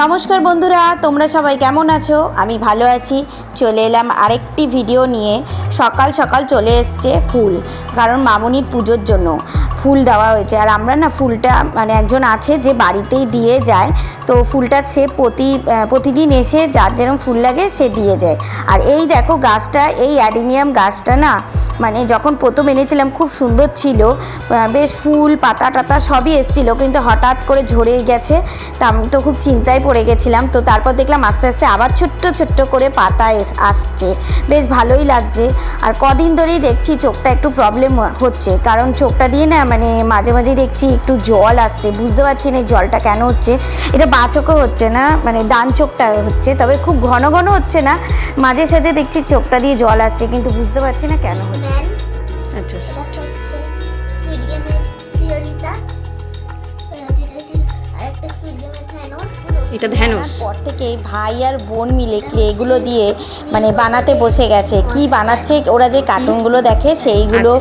নমস্কার বন্ধুরা, তোমরা সবাই কেমন আছো? আমি ভালো আছি। চলে এলাম আরেকটি ভিডিও নিয়ে। সকাল সকাল চলে এসছে ফুল, কারণ মামনির পুজোর জন্য ফুল দেওয়া হয়েছে। আর আমরা না ফুলটা মানে একজন আছে যে বাড়িতেই দিয়ে যায়, তো ফুলটা সে প্রতিদিন এসে যার যেরকম ফুল লাগে সে দিয়ে যায়। আর এই দেখো গাছটা, এই অ্যাডিনিয়াম গাছটা না মানে যখন প্রথম এনেছিলাম খুব সুন্দর ছিল, বেশ ফুল পাতা টাতা সবই এসেছিলো, কিন্তু হঠাৎ করে ঝরে গেছে। তা আমি তো খুব চিন্তায় পড়ে গেছিলাম। তো তারপর দেখলাম আস্তে আস্তে আবার ছোট্ট ছোট্ট করে পাতা আসছে, বেশ ভালোই লাগছে। আর কদিন ধরেই দেখছি চোখটা একটু প্রবলেম হচ্ছে, কারণ চোখটা দিয়ে না মানে মাঝে মাঝে দেখছি একটু জল আসছে, বুঝতে পারছি না জলটা কেন হচ্ছে। এটা বাঁ চোখও হচ্ছে না, মানে ডান চোখটা হচ্ছে, তবে খুব ঘন ঘন হচ্ছে না, মাঝে সাঝে দেখছি চোখটা দিয়ে জল আসছে, কিন্তু বুঝতে পারছি না কেন হচ্ছে। আচ্ছা, এটা ধ্যানস। পর থেকে ভাই আর বোন মিলে এগুলো দিয়ে মানে বানাতে বসে গেছে। কি বানাচ্ছে ওরা, যে কার্টুনগুলো দেখে সেইগুলো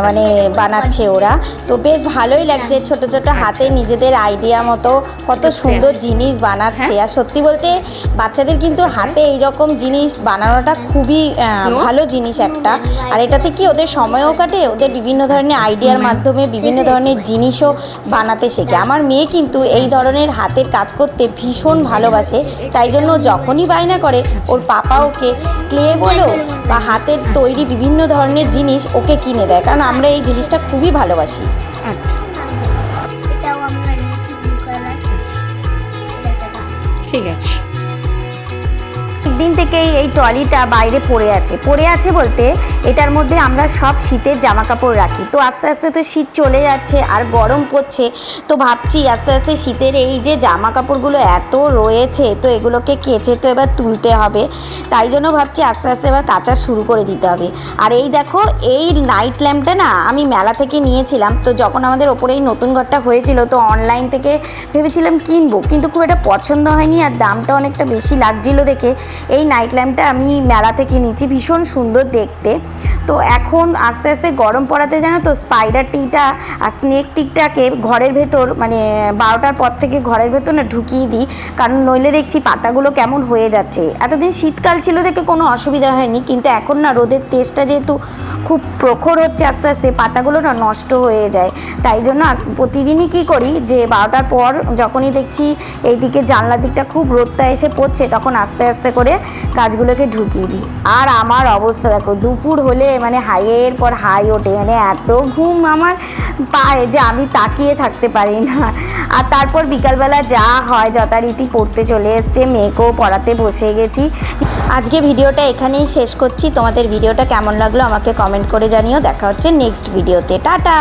মানে বানাচ্ছে ওরা। তো বেশ ভালোই লাগছে, ছোট ছোট হাতে নিজেদের আইডিয়া মতো কত সুন্দর জিনিস বানাচ্ছে। আর সত্যি বলতে বাচ্চাদের কিন্তু হাতে এইরকম জিনিস বানানোটা খুবই ভালো জিনিস একটা। আর এটাতে কি ওদের সময়ও কাটে, ওদের বিভিন্ন ধরনের আইডিয়ার মাধ্যমে বিভিন্ন ধরনের জিনিসও বানাতে শেখে। আমার মেয়ে কিন্তু এই ধরনের হাতের কাজ করতে ভীষণ ভালোবাসে, তাই জন্য যখনই বায়না করে ওর পাপা ওকে ক্লে বলো বা হাতের তৈরি বিভিন্ন ধরনের জিনিস ওকে কিনে দেয়, কারণ আমরা এই জিনিসটা খুবই ভালোবাসি। আচ্ছা, ঠিক আছে। দিন থেকেই এই ট্রলিটা বাইরে পড়ে আছে বলতে এটার মধ্যে আমরা সব শীতের জামা কাপড় রাখি। তো আস্তে আস্তে তো শীত চলে যাচ্ছে আর গরম পড়ছে, তো ভাবছি আস্তে আস্তে শীতের এই যে জামা কাপড়গুলো এত রয়েছে, তো এগুলোকে কেচে তো এবার তুলতে হবে। তাই জন্য ভাবছি আস্তে আস্তে এবার কাচা শুরু করে দিতে হবে। আর এই দেখো, এই নাইট ল্যাম্পটা না আমি মেলা থেকে নিয়েছিলাম। তো যখন আমাদের ওপরে এই নতুন ঘরটা হয়েছিল, তো অনলাইন থেকে ভেবেছিলাম কিনবো, কিন্তু খুব একটা পছন্দ হয়নি আর দামটা অনেকটা বেশি লাগছিল দেখে এই নাইট ল্যাম্পটা আমি মেলা থেকে নিয়েছি। ভীষণ সুন্দর দেখতে। তো এখন আস্তে আস্তে গরম পড়াতে জানো তো স্পাইডার টিটা আর স্নেক টিকটাকে ঘরের ভেতর মানে 12টার পর থেকে ঘরের ভেতর না ঢুকিয়ে দিই, কারণ নইলে দেখছি পাতাগুলো কেমন হয়ে যাচ্ছে। এতদিন শীতকাল ছিল দেখে কোনো অসুবিধা হয়নি, কিন্তু এখন না রোদের তেজটা যেহেতু খুব প্রখর হচ্ছে, আস্তে আস্তে পাতাগুলো না নষ্ট হয়ে যায়। তাই জন্য প্রতিদিনই কী করি যে 12টার পর যখনই দেখছি এইদিকে জানলার দিকটা খুব রোদটা এসে পড়ছে, তখন আস্তে আস্তে করে গাছগুলোকে ঢুকিয়ে দিই। আর আমার অবস্থা দেখো, দুপুর হলে মানে হাইয়ের পর হাই ওঠে, মানে এত ঘুম আমার পায় যে আমি তাকিয়ে থাকতে পারি না। আর তারপর বিকালবেলা যা হয় যথারীতি পড়তে চলে এসছে, মেয়েকেও পড়াতে বসে গেছি। আজকে ভিডিওটা এখানেই শেষ করছি। তোমাদের ভিডিওটা কেমন লাগলো আমাকে কমেন্ট করে জানিও। দেখা হচ্ছে নেক্সট ভিডিওতে। টাটা।